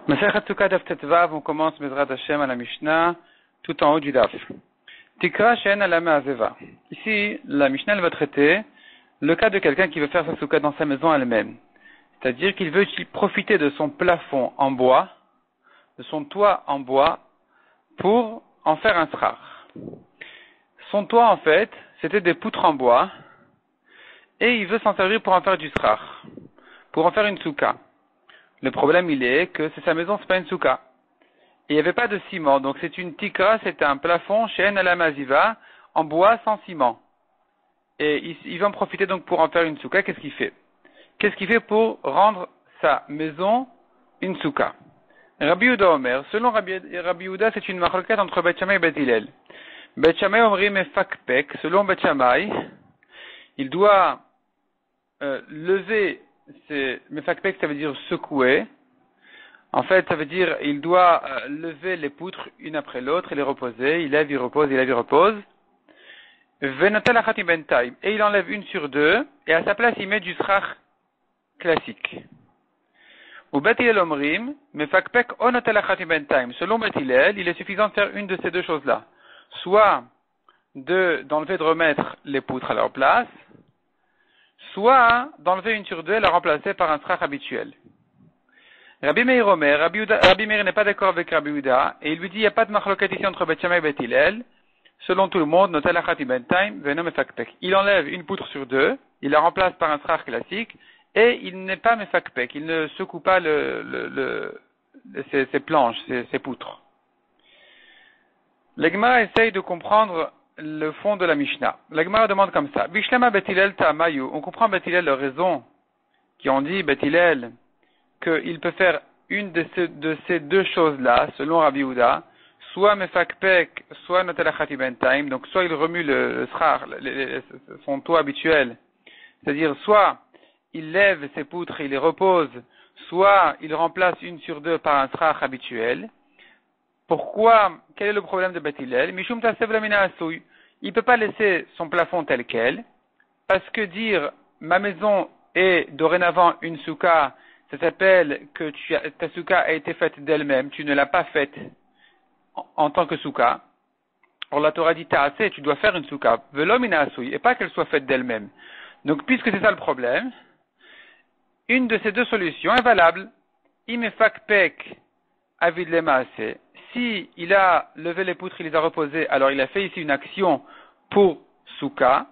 Masechet Sukkot Daf Tetvav, on commence Bezrat Hashem à la Mishnah, tout en haut du Daf. Tikra She'en Alama Azeva. Ici, la Mishnah elle va traiter le cas de quelqu'un qui veut faire sa Sukkot dans sa maison elle-même. C'est-à-dire qu'il veut profiter de son plafond en bois, de son toit en bois, pour en faire un srar. Son toit, en fait, c'était des poutres en bois, et il veut s'en servir pour en faire du srar, pour en faire une soukha. Le problème, il est que c'est sa maison, c'est pas une soukha. Et il n'y avait pas de ciment, donc c'est une tikra, c'est un plafond she'en ala maziva, en bois sans ciment. Et il va en profiter donc pour en faire une soukha. Qu'est-ce qu'il fait? Qu'est-ce qu'il fait pour rendre sa maison une soukha? Rabbi Yehuda Omer, selon Rabbi Yehuda, c'est une machloket entre Bet Shammai et Bet Hillel. Bet Shammai omri mefakpek, selon Bet Shammai, il doit lever, mefakpek ça veut dire secouer. En fait, ça veut dire il doit lever les poutres une après l'autre et les reposer. Il lève, il repose, il lève, il repose. Venotel achat bentaim, et il enlève une sur deux, et à sa place il met du srach classique. Ou Bet Hillel omrim mefakpek onotel achat bentaim. Selon Bet Hillel, il est suffisant de faire une de ces deux choses-là. Soit d'enlever, de remettre les poutres à leur place, soit d'enlever une sur deux et la remplacer par un srach habituel. Rabbi Meir Omer, Rabbi Meir n'est pas d'accord avec Rabbi Yehuda, et il lui dit il n'y a pas de machloket ici entre Bet Shammai et Bet Hillel. Selon tout le monde, notel achati bentaim venom mefakpek. Il enlève une poutre sur deux, il la remplace par un srach classique, et il n'est pas mefakpek, il ne secoue pas ses planches, ses poutres. L'Gemara essaye de comprendre le fond de la Mishnah. L'Gemara demande comme ça. Bishlama Bet Hillel ta'amayu. On comprend Bet Hillel leur raison, qui ont dit Bet Hillel qu'il peut faire une de ces deux choses-là, selon Rabbi Yehuda, soit mefakpek, soit notel achati bentaim. Donc soit il remue le srar, son toit habituel, c'est-à-dire soit il lève ses poutres et il les repose, soit il remplace une sur deux par un srar habituel. Pourquoi? Quel est le problème de Bet Hillel? Mishum tasev lamina asouy. Il ne peut pas laisser son plafond tel quel, parce que dire ma maison est dorénavant une soukha, ça s'appelle que ta soukha a été faite d'elle-même, tu ne l'as pas faite en tant que soukha. Or la Torah dit ta'aseh, tu dois faire une soukha, velo mina asouy, et pas qu'elle soit faite d'elle-même. Donc puisque c'est ça le problème, une de ces deux solutions est valable. Imefakpek avid lemaaseh. Si il a levé les poutres, il les a reposées, alors il a fait ici une action pour soukha,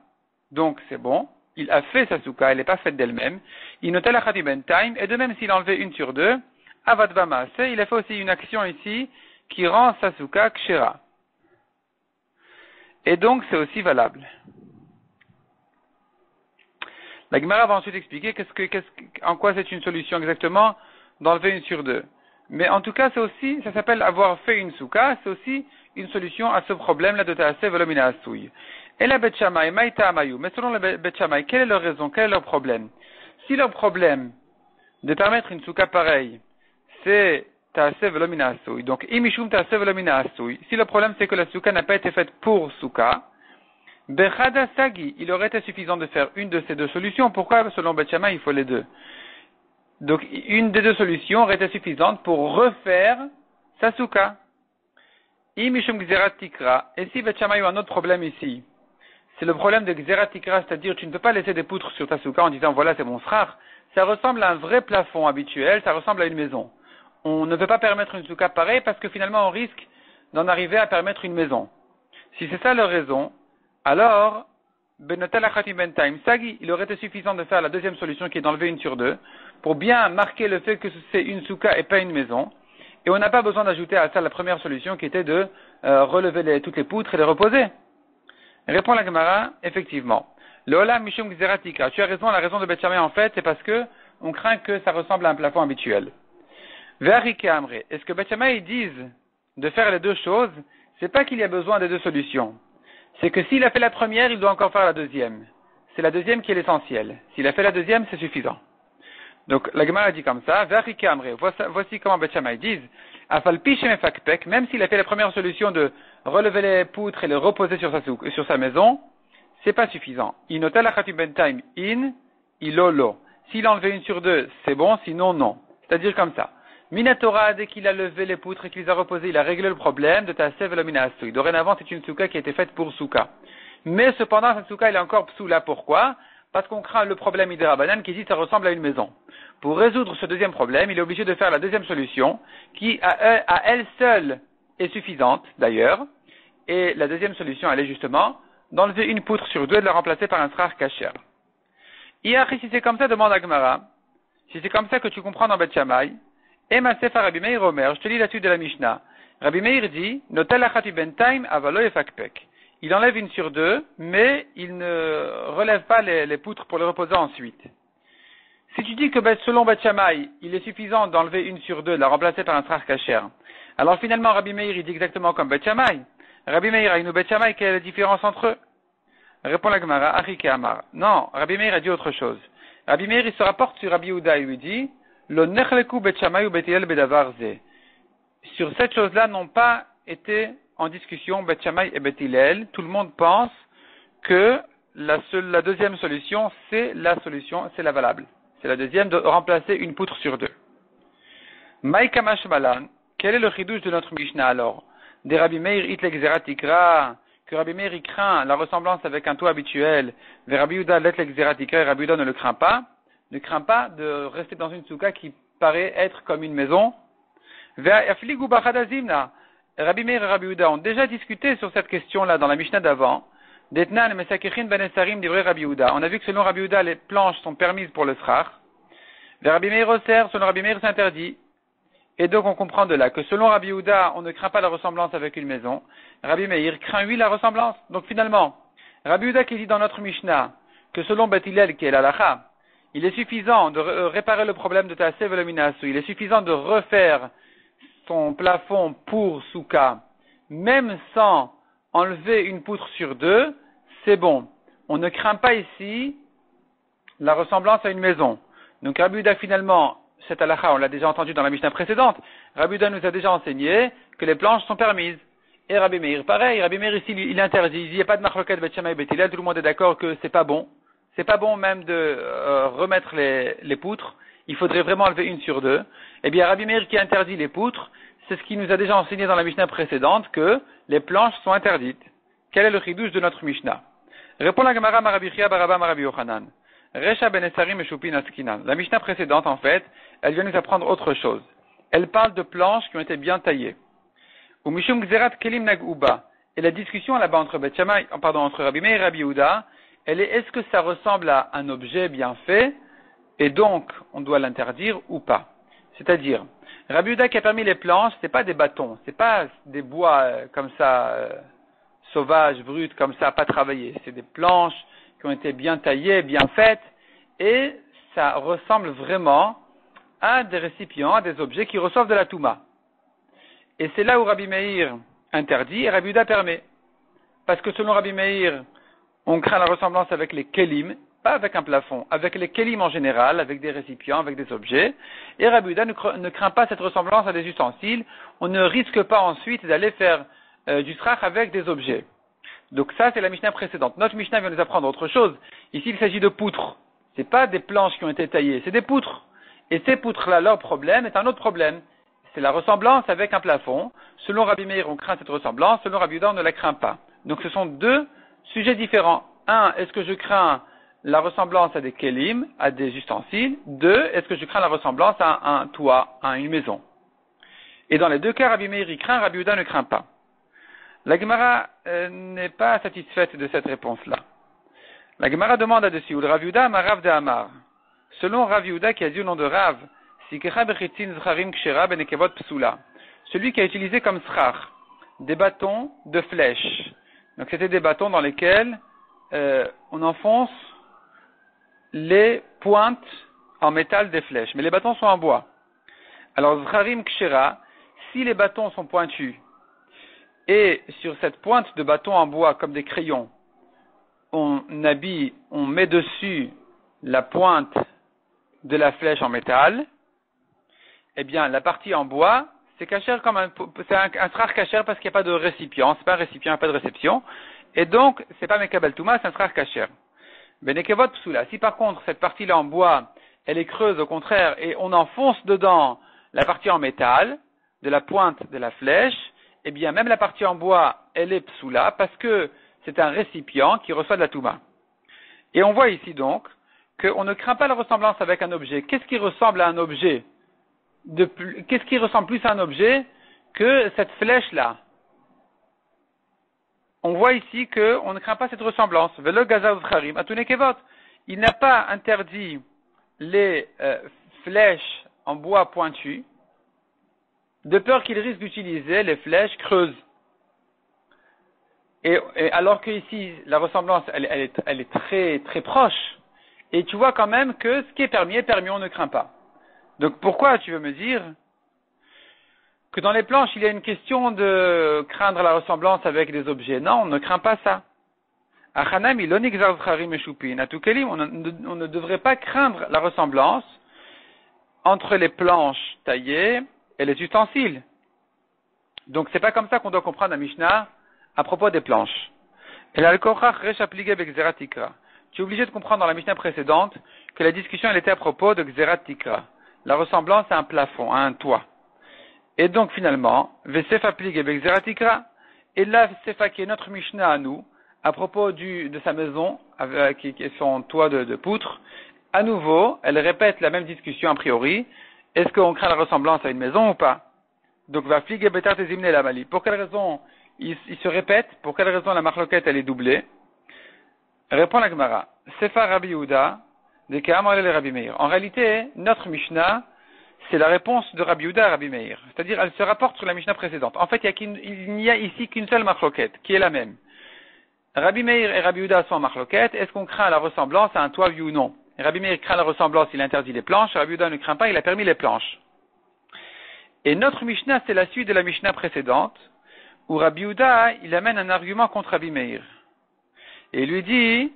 donc c'est bon. Il a fait sa soukha, elle n'est pas faite d'elle-même. Il notait la chati bentaim, et de même s'il a enlevé une sur deux, avad vamaaseh, il a fait aussi une action ici qui rend sa soukha kshera. Et donc c'est aussi valable. La Gemara va ensuite expliquer en quoi c'est une solution exactement d'enlever une sur deux. Mais en tout cas, ça s'appelle avoir fait une soukha, c'est aussi une solution à ce problème-là de ta'aseh velo mina asouy. Et la Bet Shammai, maïta amayu. Mais selon la Bet Shammai, quelle est leur raison, quel est leur problème? Si leur problème de permettre une soukha pareille, c'est ta'aseh velo mina asouy. Donc, imishum ta'aseh velo mina asouy. Si le problème c'est que la soukha n'a pas été faite pour soukha, bechada sagi, il aurait été suffisant de faire une de ces deux solutions. Pourquoi, selon Bet Shammai, il faut les deux? Donc, une des deux solutions aurait été suffisante pour refaire sa soukha. Imishum gzerat tikra. Et si Bet Shammai a un autre problème ici, c'est le problème de gzerat tikra, c'est-à-dire tu ne peux pas laisser des poutres sur ta soukha en disant voilà c'est mon srar. Ça ressemble à un vrai plafond habituel, ça ressemble à une maison. On ne peut pas permettre une soukha pareille parce que finalement on risque d'en arriver à permettre une maison. Si c'est ça leur raison, alors benotel achati bentaim sagi, il aurait été suffisant de faire la deuxième solution qui est d'enlever une sur deux pour bien marquer le fait que c'est une soukha et pas une maison. Et on n'a pas besoin d'ajouter à ça la première solution qui était de relever toutes les poutres et les reposer. Répond la Gemara, effectivement. Le olam mishum gzeratika. Tu as raison, la raison de Bet Shammai en fait, c'est parce que on craint que ça ressemble à un plafond habituel. Ve'arike amre. Est-ce que Bet Shammai disent de faire les deux choses? C'est pas qu'il y a besoin des deux solutions. C'est que s'il a fait la première, il doit encore faire la deuxième. C'est la deuxième qui est l'essentiel. S'il a fait la deuxième, c'est suffisant. Donc, la Gemara dit comme ça, Ve'arike amre. Voici comment Bet Shammai disent, afalpi shemefakpek, même s'il a fait la première solution de relever les poutres et les reposer sur sa maison, c'est pas suffisant. Inotel achati bentaim in, ilolo. S'il a enlevé une sur deux, c'est bon, sinon non. C'est-à-dire comme ça. Minatora, dès qu'il a levé les poutres et qu'il les a reposées, il a réglé le problème de Taasev Elomina Asui. Dorénavant, c'est une souka qui a été faite pour souka. Mais cependant, cette souka, elle est encore psoula. Pourquoi? Parce qu'on craint le problème Idérabanan qui dit ça ressemble à une maison. Pour résoudre ce deuxième problème, il est obligé de faire la deuxième solution, qui à elle seule est suffisante, d'ailleurs. Et la deuxième solution, elle est justement d'enlever une poutre sur deux et de la remplacer par un srar kasher. Hier, si c'est comme ça, demande à Gemara, si c'est comme ça que tu comprends dans Beth Shammai, et ma sefa Rabbi Meir Omer, je te lis la suite de la Mishnah. Rabbi Meir dit, Notel achati bentaim avalo efakpek. Il enlève une sur deux, mais il ne relève pas les poutres pour les reposer ensuite. Si tu dis que selon Beth Shammai, il est suffisant d'enlever une sur deux, de la remplacer par un srar kasher, alors finalement Rabbi Meir il dit exactement comme Beth Shammai. Rabbi Meir et nous Beth Shammai, quelle est la différence entre eux? Répond la Gemara, Achike Amar. Non, Rabbi Meir a dit autre chose. Rabbi Meir il se rapporte sur Rabbi Yehuda et lui dit, Lo nechleku Beth Shammai ou Beth Hillel bedavar ze. Sur cette chose-là n'ont pas été en discussion Beth Shammai et Beth Hillel. Tout le monde pense que la deuxième solution, c'est la solution, c'est la valable. C'est la deuxième de remplacer une poutre sur deux. Maïka Mashmalan, quel est le chidouche de notre Mishnah alors? Des Rabbi Meir itlek zeratikra, que Rabbi Meir il craint la ressemblance avec un toit habituel, vers Rabbi Yehuda letlek zeratikra, et Rabbi Yehuda ne craint pas de rester dans une souka qui paraît être comme une maison. Rabbi Meir et Rabbi Yehuda ont déjà discuté sur cette question-là dans la Mishnah d'avant. On a vu que selon Rabbi Yehuda, les planches sont permises pour le srar. Rabbi Meir Oser, selon Rabbi Meir, c'est interdit. Et donc on comprend de là que selon Rabbi Yehuda, on ne craint pas la ressemblance avec une maison. Rabbi Meir craint, lui, la ressemblance. Donc finalement, Rabbi Yehuda qui dit dans notre Mishnah que selon Beth Hillel, qui est l'alacha, il est suffisant de réparer le problème de Taasev Elomina Asui. Il est suffisant de refaire son plafond pour souka, même sans enlever une poutre sur deux, c'est bon. On ne craint pas ici la ressemblance à une maison. Donc Rabbi Yehuda finalement, cette halakha, on l'a déjà entendu dans la Mishnah précédente, Rabbi Yehuda nous a déjà enseigné que les planches sont permises. Et Rabbi Meir, pareil, Rabbi Meir ici, il interdit, il n'y a pas de marloquet de Beth Shammai et Beth Hillel, tout le monde est d'accord que c'est pas bon. C'est pas bon même de remettre les poutres, il faudrait vraiment enlever une sur deux. Eh bien Rabbi Meir qui interdit les poutres, c'est ce qui nous a déjà enseigné dans la Mishnah précédente que les planches sont interdites. Quel est le chidouche de notre Mishnah? Répond la Gemara Marabi Chia Baraba Marabi Yochanan. Resha ben Esarim et Shupin Askinan. La Mishnah précédente, en fait, elle vient nous apprendre autre chose. Elle parle de planches qui ont été bien taillées. Ou Mishum Gzerat Kelim Nagouba. Et la discussion là-bas entre entre Rabbi Meir et Rabbi Yehuda, elle est est-ce que ça ressemble à un objet bien fait, et donc on doit l'interdire ou pas? C'est-à-dire, Rabbi Yehuda qui a permis les planches, c'est pas des bâtons, c'est pas des bois comme ça, sauvages, bruts, comme ça, pas travaillés. C'est des planches qui ont été bien taillées, bien faites, et ça ressemble vraiment à des récipients, à des objets qui reçoivent de la touma. Et c'est là où Rabbi Meir interdit et Rabbi Yehuda permet. Parce que selon Rabbi Meir, on craint la ressemblance avec les kelim, pas avec un plafond, avec les kelim en général, avec des récipients, avec des objets. Et Rabbi Yehuda ne craint pas cette ressemblance à des ustensiles. On ne risque pas ensuite d'aller faire du srach avec des objets. Donc ça, c'est la Mishnah précédente. Notre Mishnah vient nous apprendre autre chose. Ici, il s'agit de poutres. C'est pas des planches qui ont été taillées, c'est des poutres. Et ces poutres-là, leur problème est un autre problème. C'est la ressemblance avec un plafond. Selon Rabbi Meir, on craint cette ressemblance. Selon Rabbi Yehuda, on ne la craint pas. Donc ce sont deux sujets différents. Un, est-ce que je crains la ressemblance à des kelim, à des ustensiles? Deux, est-ce que je crains la ressemblance à un toit, à une maison? Et dans les deux cas, Rabbi Meir y craint, Rabbi Yehuda ne craint pas. La Gemara n'est pas satisfaite de cette réponse-là. La Gemara demande là-dessus, Rav Yehuda ma Rav de Amar. Selon Rav Yehuda qui a dit au nom de Rav, celui qui a utilisé comme srach des bâtons de flèches. Donc c'était des bâtons dans lesquels on enfonce les pointes en métal des flèches. Mais les bâtons sont en bois. Alors zcharim kshera, si les bâtons sont pointus, et sur cette pointe de bâton en bois comme des crayons, on met dessus la pointe de la flèche en métal, eh bien, la partie en bois, c'est kasher comme un srach kasher parce qu'il n'y a pas de récipient. C'est pas un récipient, il n'y a pas de réception. Et donc, c'est pas mekabel touma, c'est un srach kasher. Benekevot psoula. Si par contre, cette partie-là en bois, elle est creuse au contraire, et on enfonce dedans la partie en métal, de la pointe de la flèche, eh bien, même la partie en bois, elle est psoula, parce que c'est un récipient qui reçoit de la touma. Et on voit ici donc qu'on ne craint pas la ressemblance avec un objet. Qu'est-ce qui ressemble à un objet qu'est-ce qui ressemble plus à un objet que cette flèche-là? On voit ici qu'on ne craint pas cette ressemblance. Velo gaza uzcharim atune kevot. Il n'a pas interdit les flèches en bois pointu, de peur qu'il risque d'utiliser les flèches creuses. Et alors que ici, la ressemblance, elle est très, très proche. Et tu vois quand même que ce qui est permis, on ne craint pas. Donc pourquoi tu veux me dire que dans les planches, il y a une question de craindre la ressemblance avec des objets? Non, on ne craint pas ça. On ne devrait pas craindre la ressemblance entre les planches taillées et les ustensiles. Donc c'est pas comme ça qu'on doit comprendre la Mishnah à propos des planches. Tu es obligé de comprendre dans la Mishnah précédente que la discussion elle était à propos de Xerat Tikra, la ressemblance à un plafond, à un toit. Et donc finalement, Vesefa Plige Xerat Tikra, et là Sefa qui est notre Mishnah à nous, à propos de sa maison, qui est son toit de poutre, à nouveau, elle répète la même discussion a priori. Est-ce qu'on craint la ressemblance à une maison ou pas? Donc va Plige Betar Tezimne la Mali. Pour quelle raison il se répète? Pour quelle raison la marloquette elle est doublée? Répond la Gemara. Sefa Rabbi Yehuda, de Ka'amar le Rabbi Meir. En réalité, notre Mishnah, c'est la réponse de Rabbi Yehuda à Rabbi Meir. C'est-à-dire, elle se rapporte sur la Mishnah précédente. En fait, il n'y a ici qu'une seule marloquette, qui est la même. Rabbi Meir et Rabbi Yehuda sont en marloquette. Est-ce qu'on craint la ressemblance à un toit, oui ou non? Et Rabbi Meir craint la ressemblance, il interdit les planches. Rabbi Yehuda ne craint pas, il a permis les planches. Et notre Mishnah, c'est la suite de la Mishnah précédente, où Rabbi Yehuda, il amène un argument contre Rabbi Meir. Et il lui dit,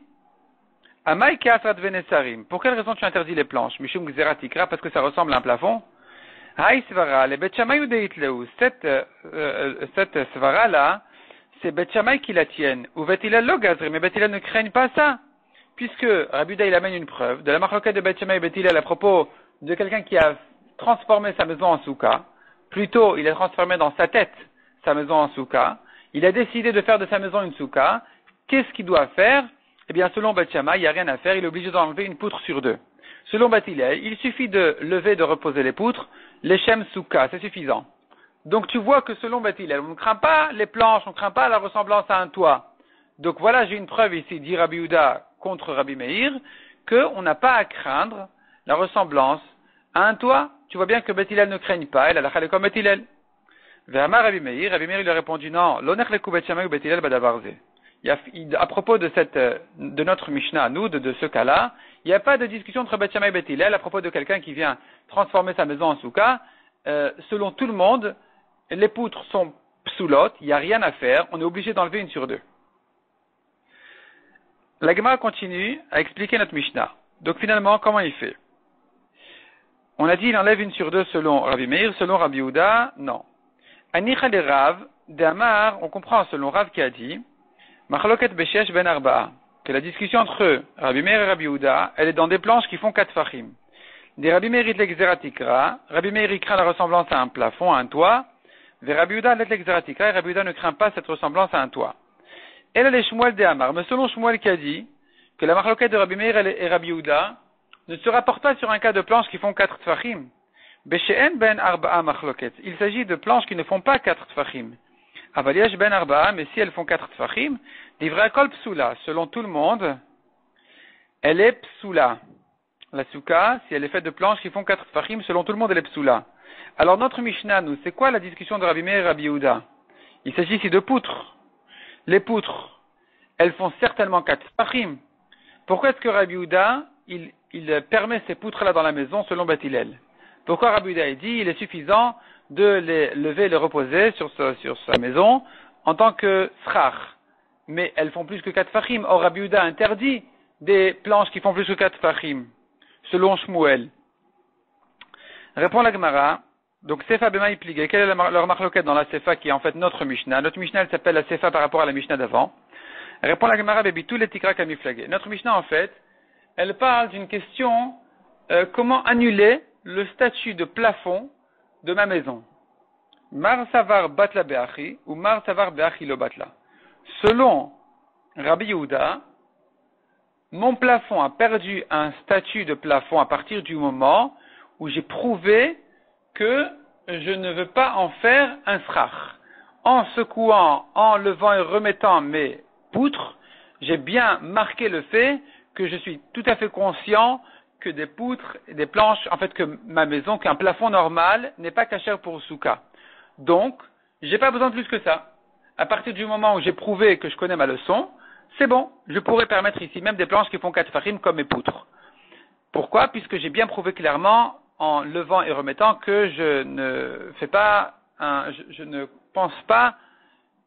Amai Kasrat Venesarim, pour quelle raison tu interdis les planches? Mishum Gzerat Tikra, parce que ça ressemble à un plafond. Haï Svara, les Bet Shammai ou Deitleu, cette Svara là, c'est Bet Shammai qui la tiennent. Ou Bet Hillel lo Gazri, mais Bet Hillel ne craignent pas ça. Puisque Rabbi Yehuda, il amène une preuve de la marloquette de Bet Shammai et Bet Hillel à propos de quelqu'un qui a transformé sa maison en souka. Plutôt, il a transformé dans sa tête sa maison en souka. Il a décidé de faire de sa maison une souka. Qu'est-ce qu'il doit faire? Eh bien, selon Bet Shammai, il n'y a rien à faire. Il est obligé d'enlever une poutre sur deux. Selon Bet Hillel, il suffit de lever, de reposer les poutres. Les shem souka, c'est suffisant. Donc, tu vois que selon Bet Hillel, on ne craint pas les planches, on ne craint pas la ressemblance à un toit. Donc, voilà, j'ai une preuve ici, dit Rabbi Yehuda contre Rabbi Meir, qu'on n'a pas à craindre la ressemblance à un toit. Tu vois bien que Bet Hillel ne craigne pas. Elle a la chale comme Bet Hillel. Ve'amar Rabbi Meir lui a répondu non, l'oner leku Bet Shammai ou Bet Hillel badavarze. À propos de notre Mishnah à nous, de ce cas-là, il n'y a pas de discussion entre Bet Shammai et Bet Hillel à propos de quelqu'un qui vient transformer sa maison en souka. Selon tout le monde, les poutres sont psoulot, il n'y a rien à faire, on est obligé d'enlever une sur deux. La Gemara continue à expliquer notre Mishnah. Donc finalement, comment il fait? On a dit il enlève une sur deux selon Rabbi Meir, selon Rabbi Yehuda, non. Anicha de Rav, d'Amar, on comprend selon Rav qui a dit Machloket Beshesh ben Arba'a, que la discussion entre Rabbi Meir et Rabbi Yehuda, elle est dans des planches qui font 4 fachim. Des Rabbi Meir l'Exerat Tikra, Rabbi Meir craint la ressemblance à un plafond, à un toit, des Rabbi Yehuda l'Exerat Tikra, et Rabbi Yehuda ne craint pas cette ressemblance à un toit. Et là, les Shmuel de Amar, mais selon Shmuel qui a dit que la Machloket de Rabbi Meir et Rabbi Yehuda ne se rapporte pas sur un cas de planches qui font 4 tfachim. Beshe'en ben Arba'a Machloket. Il s'agit de planches qui ne font pas 4 tfachim. Avaliyash ben Arba'a, mais si elles font 4 tfachim, d'ivra kol psoula. Selon tout le monde, elle est psoula. La souka, si elle est faite de planches qui font 4 tfachim, selon tout le monde, elle est psoula. Alors notre Mishnah, nous, c'est quoi la discussion de Rabbi Meir et Rabbi Yehuda? Il s'agit ici de poutres. Les poutres, elles font certainement 4 tfachim. Pourquoi est-ce que Rabbi Yehuda, il permet ces poutres-là dans la maison selon Bet Hillel? Pourquoi Rabbi Yehuda dit il est suffisant de les lever et les reposer sur sa maison en tant que srach? Mais elles font plus que 4 fachim. Or Rabbi Yehuda interdit des planches qui font plus que 4 fachim, selon Shmuel. Répond la Gemara. Donc Sefa bema iplige. Quelle est leur marloquette dans la Sefa qui est en fait notre Mishnah? Notre Mishnah elle s'appelle la Sefa par rapport à la Mishnah d'avant. Répond la Gemara bebi tous les tikra kamiflagé. Notre Mishnah en fait, elle parle d'une question comment annuler le statut de plafond de ma maison. Mar savar batla be'achi ou mar savar be'achi lo batla. Selon Rabbi Yehuda, mon plafond a perdu un statut de plafond à partir du moment où j'ai prouvé que je ne veux pas en faire un srach. En secouant, en levant et remettant mes poutres, j'ai bien marqué le fait que je suis tout à fait conscient que des poutres, des planches, en fait que ma maison, qu'un plafond normal n'est pas cachère pour souka. Donc, j'ai pas besoin de plus que ça. À partir du moment où j'ai prouvé que je connais ma leçon, c'est bon, je pourrais permettre ici même des planches qui font 4 farim comme mes poutres. Pourquoi? Puisque j'ai bien prouvé clairement, en levant et remettant, que je ne fais pas je ne pense pas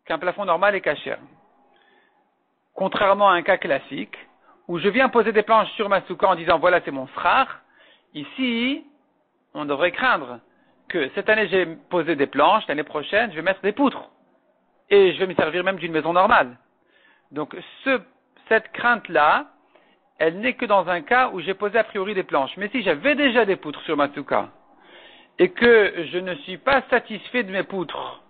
qu'un plafond normal est cachère. Contrairement à un cas classique, où je viens poser des planches sur ma souka en disant voilà c'est mon srar, ici, on devrait craindre que cette année j'ai posé des planches, l'année prochaine je vais mettre des poutres. Et je vais me servir même d'une maison normale. Donc cette crainte-là, elle n'est que dans un cas où j'ai posé a priori des planches. Mais si j'avais déjà des poutres sur ma souka, et que je ne suis pas satisfait de mes poutres,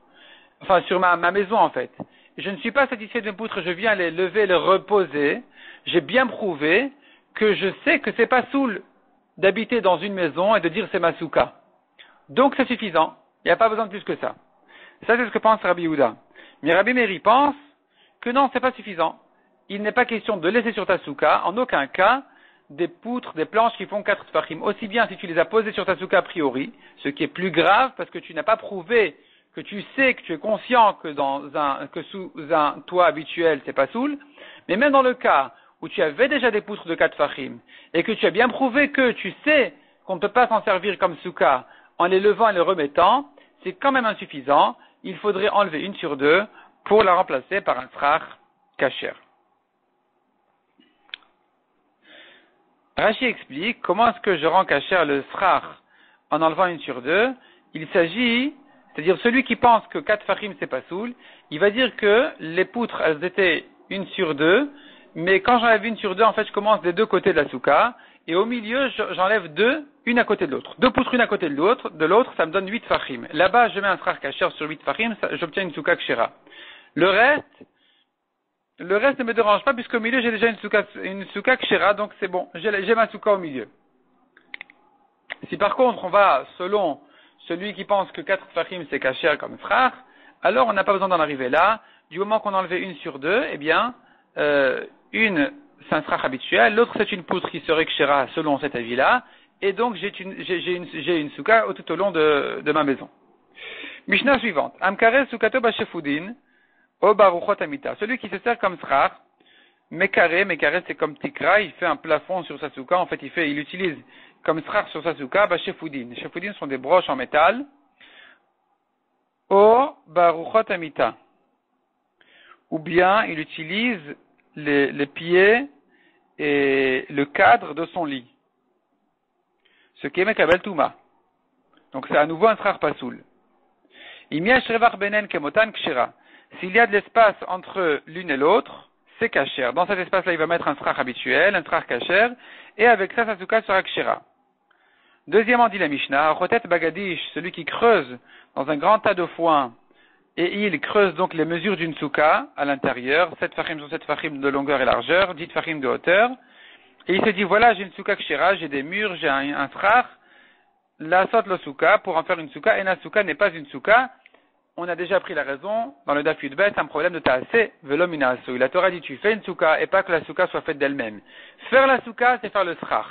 enfin sur ma maison en fait, je ne suis pas satisfait de mes poutres, je viens les lever, les reposer, j'ai bien prouvé que je sais que c'est pas soul d'habiter dans une maison et de dire c'est ma souka. Donc c'est suffisant, il n'y a pas besoin de plus que ça. Ça c'est ce que pense Rabbi Yehuda. Mais Rabbi Meiri pense que non, c'est pas suffisant. Il n'est pas question de laisser sur ta souka, en aucun cas, des poutres, des planches qui font 4 tfachim. Aussi bien si tu les as posées sur ta souka a priori, ce qui est plus grave parce que tu n'as pas prouvé que tu sais, que tu es conscient que sous un toit habituel, c'est pas soul. Mais même dans le cas où tu avais déjà des poutres de 4 tfachim et que tu as bien prouvé que tu sais qu'on ne peut pas s'en servir comme souka en les levant et les remettant, c'est quand même insuffisant. Il faudrait enlever une sur deux pour la remplacer par un srach kasher. Rashi explique comment est-ce que je rends kasher le srach en enlevant une sur deux. Il s'agit, c'est-à-dire celui qui pense que 4 fachim c'est pas soul, il va dire que les poutres elles étaient une sur deux, mais quand j'enlève une sur deux, en fait je commence des deux côtés de la souka, et au milieu j'enlève deux, une à côté de l'autre. Deux poutres une à côté de l'autre, ça me donne 8 fachim. Là-bas je mets un srach kasher sur 8 fachim, j'obtiens une souka kshera. Le reste ne me dérange pas puisqu'au milieu j'ai déjà une souka kshera, donc c'est bon, j'ai ma souka au milieu. Si par contre on va selon celui qui pense que 4 fachim c'est kasher comme frère, alors on n'a pas besoin d'en arriver là. Du moment qu'on a enlevé une sur deux, eh bien, une c'est un srach habituel, l'autre c'est une poutre qui serait kshera selon cet avis-là, et donc j'ai une souka tout au long de ma maison. Mishnah suivante. Amkare soukato bashefudin. O baruchot amita. Celui qui se sert comme srach, mekare c'est comme tikra, il fait un plafond sur sa souka, en fait il utilise comme srach sur sa souka, bashefudin. Les shefudin sont des broches en métal. O baruchot amita. Ou bien il utilise les pieds et le cadre de son lit. Ce qui est mekabel touma. Donc c'est à nouveau un srach pasoul. Imiesh revach benen kemotan kshera. S'il y a de l'espace entre l'une et l'autre, c'est kasher. Dans cet espace-là, il va mettre un srach habituel, un srach kasher, et avec ça, sa souka sera kshera. Deuxièmement, dit la Mishnah, Chotet Bagadish, celui qui creuse dans un grand tas de foin, et il creuse donc les mesures d'une souka à l'intérieur, 7 fachim sur 7 fachim de longueur et largeur, 10 fachim de hauteur, et il se dit, voilà, j'ai une souka kshera, j'ai des murs, j'ai un srach, la sot lo souka, pour en faire une souka, et la souka n'est pas une souka. On a déjà pris la raison, dans le Daf Yudbet, c'est un problème de ta'aseh, velo mina asu. La Torah dit, tu fais une souka, et pas que la souka soit faite d'elle-même. Faire la souka, c'est faire le srach.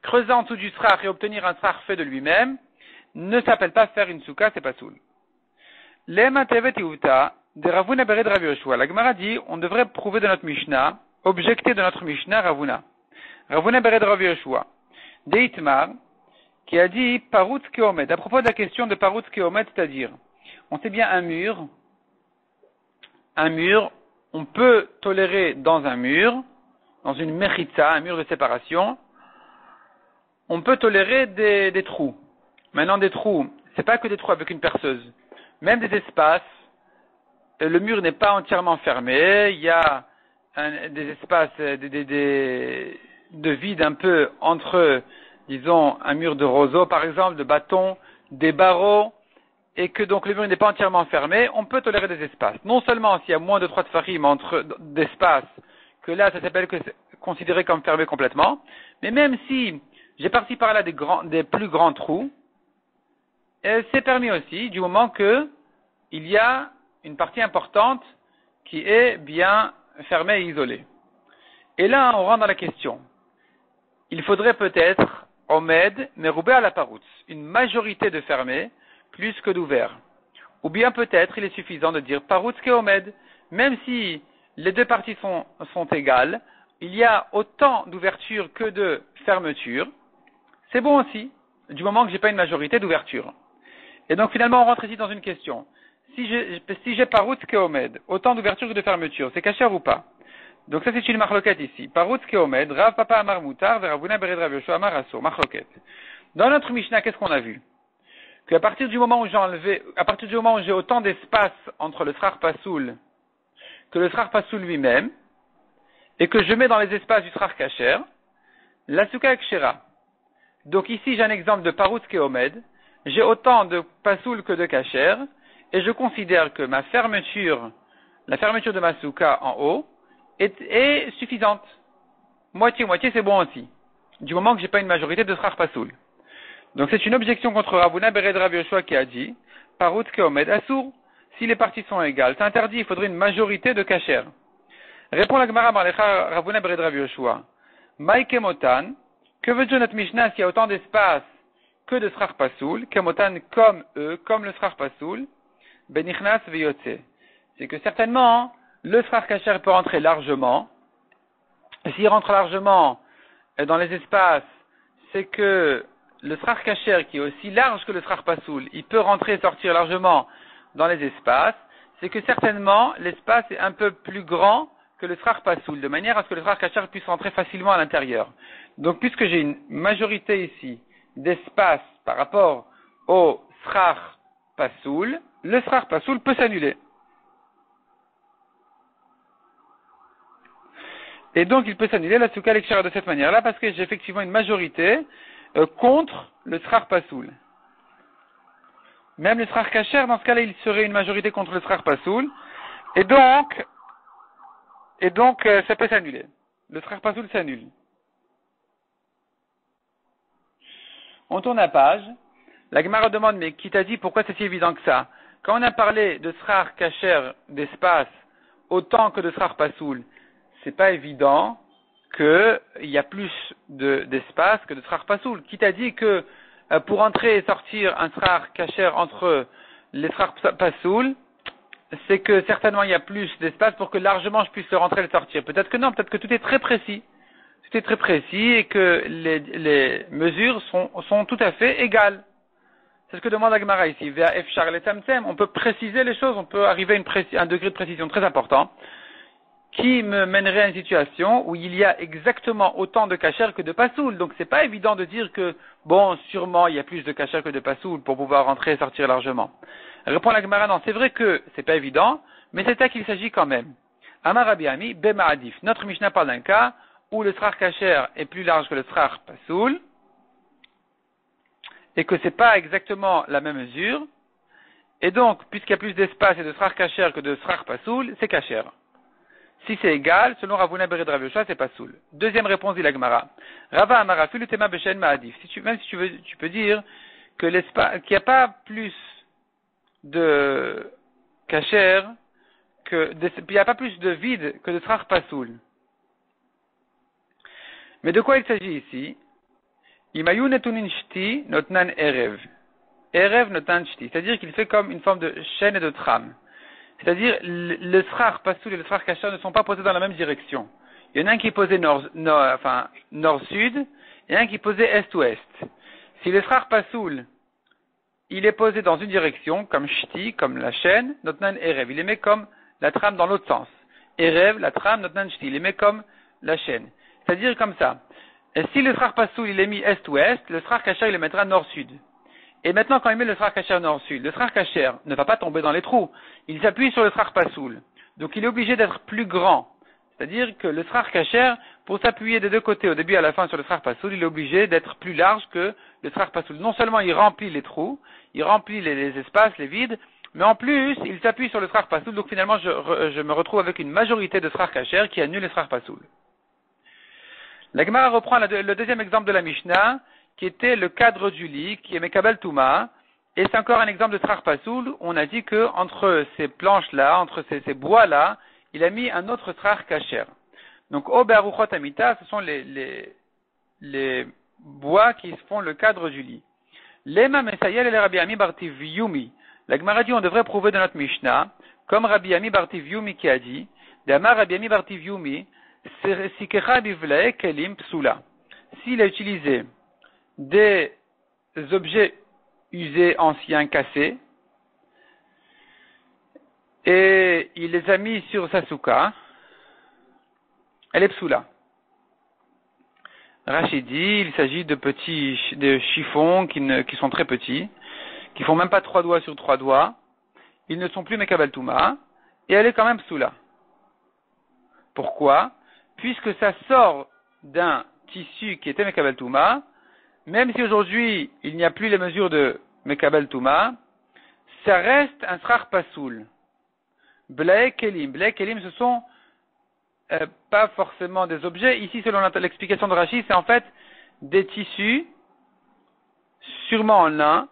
Creuser en dessous du srach et obtenir un srach fait de lui-même, ne s'appelle pas faire une souka, c'est pas soul. Lema tevet iuta, de Ravuna bered Rav Yoshua. La Gemara dit, on devrait prouver de notre Mishnah, objecter de notre Mishnah Ravuna. Ravuna bered Rav Yoshua. De Itmar, qui a dit, parut keomet. À propos de la question de parut keomet, c'est-à-dire, on sait bien un mur, on peut tolérer dans un mur, dans une mechitza, un mur de séparation, on peut tolérer des trous. Maintenant des trous, c'est pas que des trous avec une perceuse, même des espaces, le mur n'est pas entièrement fermé, il y a des espaces de vide un peu entre, disons, un mur de roseau par exemple, de bâtons, des barreaux, et que donc le mur n'est pas entièrement fermé, on peut tolérer des espaces. Non seulement s'il y a moins de 3 tfarim d'espace, que là ça s'appelle que c'est considéré comme fermé complètement, mais même si j'ai parti par là des plus grands trous, c'est permis aussi du moment que il y a une partie importante qui est bien fermée et isolée. Et là, on rentre dans la question. Il faudrait peut-être, omed, meroubé à la paroutz, une majorité de fermés plus que d'ouverts. Ou bien peut-être, il est suffisant de dire paroutz que omed, même si les deux parties sont égales, il y a autant d'ouverture que de fermeture, c'est bon aussi, du moment que j'ai pas une majorité d'ouverture. Et donc finalement, on rentre ici dans une question. Si j'ai paroutz que omed, autant d'ouverture que de fermeture, c'est kasher ou pas? Donc ça c'est une marloquette ici. Paroutz ke omed, Rav Papa Amar Mutar, Veravuna Bered Rav Yoshua Amar Asur, marloquette. Dans notre Mishnah, qu'est-ce qu'on a vu? Qu'à partir du moment où j'ai autant d'espace entre le srar pasoul que le srar pasoul lui-même, et que je mets dans les espaces du srar kasher, la souka est kshera. Donc ici j'ai un exemple de paroutz ke omed, j'ai autant de pasoul que de kasher, et je considère que la fermeture de ma souka en haut, est suffisante. Moitié, c'est bon aussi. Du moment que j'ai pas une majorité de srar pasoul. Donc c'est une objection contre Ravuna Bered Rav Yoshua qui a dit, paroutz ke omed asur, si les parties sont égales, c'est interdit, il faudrait une majorité de kasher. Répond la Gemara Marlecha Ravuna Bered Rav Yoshua. Maï kemotan, que veut dire notre Mishnah s'il y a autant d'espace que de srar pasoul, kemotan comme eux, comme le srar pasoul, benichnas veyotse. C'est que certainement, le srar kasher peut rentrer largement. S'il rentre largement dans les espaces, c'est que le srar kasher, qui est aussi large que le srar pasoul, il peut rentrer et sortir largement dans les espaces. C'est que certainement, l'espace est un peu plus grand que le srar pasoul, de manière à ce que le srar kasher puisse rentrer facilement à l'intérieur. Donc, puisque j'ai une majorité ici d'espace par rapport au srar pasoul, le srar pasoul peut s'annuler. Et donc, il peut s'annuler la souka lekshara de cette manière-là, parce que j'ai effectivement une majorité contre le srar pasoul. Même le srar kasher, dans ce cas-là, il serait une majorité contre le srar pasoul. Et donc, ça peut s'annuler. Le srar pasoul s'annule. On tourne la page. La Gemara demande, mais qui t'a dit pourquoi c'est si évident que ça? Quand on a parlé de srar kasher d'espace autant que de srar pasoul, c'est pas évident qu'il y a plus d'espace que de srar pasoul. Qui t'a dit que pour entrer et sortir un srar kasher entre les srar pasoul, c'est que certainement il y a plus d'espace pour que largement je puisse rentrer et le sortir. Peut-être que non, peut-être que tout est très précis. Tout est très précis et que les mesures sont tout à fait égales. C'est ce que demande la Gemara ici. Via Efshar le Tzamtzem, on peut préciser les choses, on peut arriver à un degré de précision très important, qui me mènerait à une situation où il y a exactement autant de kasher que de pasoul. Donc c'est pas évident de dire que, bon, sûrement il y a plus de kasher que de pasoul pour pouvoir rentrer et sortir largement. Répond la Gemara, non, c'est vrai que c'est pas évident, mais c'est à qu'il s'agit quand même. Amar Rabbi Ami, Bema'adif. Notre Mishnah parle d'un cas où le srar kasher est plus large que le srar pasoul, et que c'est pas exactement la même mesure, et donc, puisqu'il y a plus d'espace et de srar kasher que de srar pasoul, c'est kasher. Si c'est égal, selon Ravuna Bered Rav Yoshua, c'est pas soul. Deuxième réponse, dit la Gemara. Rava Amara, le tema beshen ma'adif. Même si tu veux, tu peux dire que qu'il n'y a pas plus de kasher il n'y a pas plus de vide que de srar pasoul. Mais de quoi il s'agit ici? Imayu netunin shti notnan erev. Erev notan shti. C'est-à-dire qu'il fait comme une forme de chaîne et de trame. C'est-à-dire, le srar pasoul et le srar kasher ne sont pas posés dans la même direction. Il y en a un qui est posé nord-sud, et un qui est posé est-ouest. Si le srar pasoul, il est posé dans une direction, comme shti, comme la chaîne, notnan erev, il les met comme la trame dans l'autre sens. Erev, la trame, notnan shti, il les met comme la chaîne. C'est-à-dire comme ça. Et si le srar pasoul, il est mis est-ouest, le srar kasher, il le mettra nord-sud. Et maintenant, quand il met le srar kasher nord-sud, le srar kasher ne va pas tomber dans les trous. Il s'appuie sur le srar pasoul. Donc, il est obligé d'être plus grand. C'est-à-dire que le srar kasher, pour s'appuyer des deux côtés, au début et à la fin sur le srar pasoul, il est obligé d'être plus large que le srar pasoul. Non seulement il remplit les trous, il remplit les espaces, les vides, mais en plus, il s'appuie sur le srar pasoul, donc finalement je me retrouve avec une majorité de srar kasher qui annule le srar pasoul. La Gemara reprend le deuxième exemple de la Mishnah, qui était le cadre du lit, qui est Mekabel Touma, et c'est encore un exemple de srar pasoul. On a dit que entre ces planches-là, entre ces bois-là, il a mis un autre srar kasher. Donc, Obearuchot Amita, ce sont les bois qui font le cadre du lit. Lema Mesayel et le Rabbi Ami Bartiv Yumi. La Gemara dit, on devrait prouver dans notre Mishnah, comme Rabbi Ami Bartiv Yumi qui a dit, D'Amar Rabbi Ami Bartiv Yumi, Sikecha Bivle Kelim Psula. S'il a utilisé des objets usés, anciens, cassés, et il les a mis sur sa souka, elle est psoula. Rachid dit, il s'agit de de chiffons qui sont très petits, qui font même pas 3 doigts sur 3 doigts, ils ne sont plus Mekabel Touma, et elle est quand même psoula. Pourquoi? Puisque ça sort d'un tissu qui était Mekabel Touma, même si aujourd'hui il n'y a plus les mesures de Mekabel Touma, ça reste un srar pasoul. Blae kelim. Blae kelim, ce sont pas forcément des objets. Ici, selon l'explication de Rashi, c'est en fait des tissus, sûrement en lin,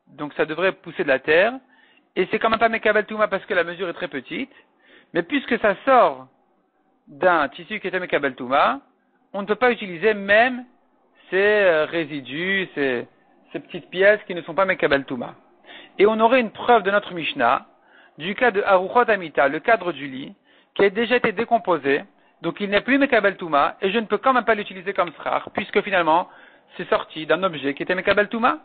donc ça devrait pousser de la terre, et c'est quand même pas Mekabel Touma parce que la mesure est très petite, mais puisque ça sort d'un tissu qui était Mekabel Touma, on ne peut pas utiliser même ces résidus, ces petites pièces qui ne sont pas Mekabel Touma. Et on aurait une preuve de notre Mishnah, du cas de Aruchot Amita, le cadre du lit, qui a déjà été décomposé, donc il n'est plus Mekabel Touma, et je ne peux quand même pas l'utiliser comme srar, puisque finalement, c'est sorti d'un objet qui était Mekabel Touma.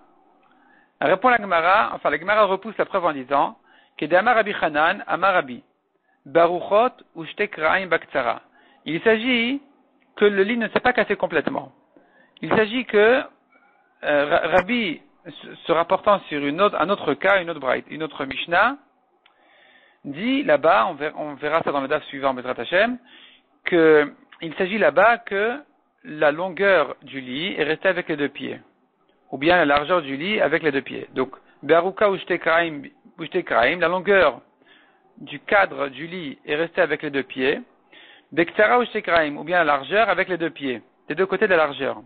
Répond la Gemara, la Gemara repousse la preuve en disant, Kede Amar Rabbi Chanan, Amar Rabbi, Baruchot ou Shtek Ra'im Baktsara. Il s'agit que le lit ne s'est pas cassé complètement. Il s'agit que Rabbi, se rapportant sur un autre cas, une autre Mishnah, dit là-bas, on verra ça dans le daf suivant, Bezrat Hashem, qu'il s'agit là-bas que la longueur du lit est restée avec les 2 pieds, ou bien la largeur du lit avec les 2 pieds. Donc, Be'aruka ou Shtekraim, la longueur du cadre du lit est restée avec les 2 pieds, Bektara ou Shtekraim, ou bien la largeur avec les 2 pieds, des 2 côtés de la largeur.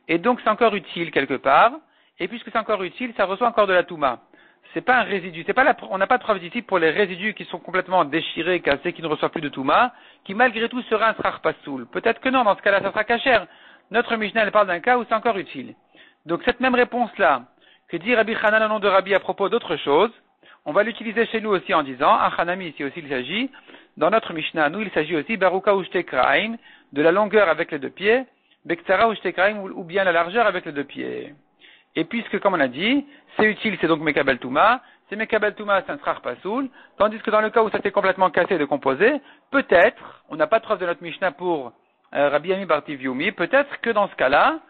Et donc, c'est encore utile quelque part, et puisque c'est encore utile, ça reçoit encore de la Touma. C'est pas un résidu, on n'a pas de preuve ici pour les résidus qui sont complètement déchirés, cassés, qui ne reçoivent plus de Touma, qui malgré tout sera un srar pasoul. Peut-être que non, dans ce cas-là, ça sera kasher. Notre Mishnah, elle parle d'un cas où c'est encore utile. Donc cette même réponse-là, que dit Rabbi Chanan au nom de Rabbi à propos d'autre chose, on va l'utiliser chez nous aussi en disant, Hanami ici aussi il s'agit, dans notre Mishnah, nous il s'agit aussi, Baruka ou Shtekraim, de la longueur avec les 2 pieds, Bektara ou Shtekraim, ou bien la largeur avec les 2 pieds. Et puisque, comme on a dit, c'est utile, c'est donc Mekabel Touma, c'est Mekabel Touma, c'est un srar pasoul, tandis que dans le cas où ça s'est complètement cassé et décomposé, peut-être, on n'a pas de preuve de notre Mishnah pour Rabbi Ami Bartiv Yumi, peut-être que dans ce cas-là,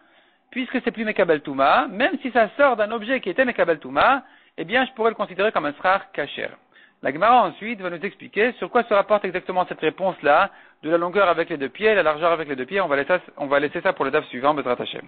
puisque c'est plus Mekabel Touma, même si ça sort d'un objet qui était Mekabel Touma, eh bien, je pourrais le considérer comme un srar kasher. La Gemara ensuite va nous expliquer sur quoi se rapporte exactement cette réponse-là, de la longueur avec les 2 pieds, la largeur avec les 2 pieds. On va laisser ça pour le daf suivant, Bezrat Hashem.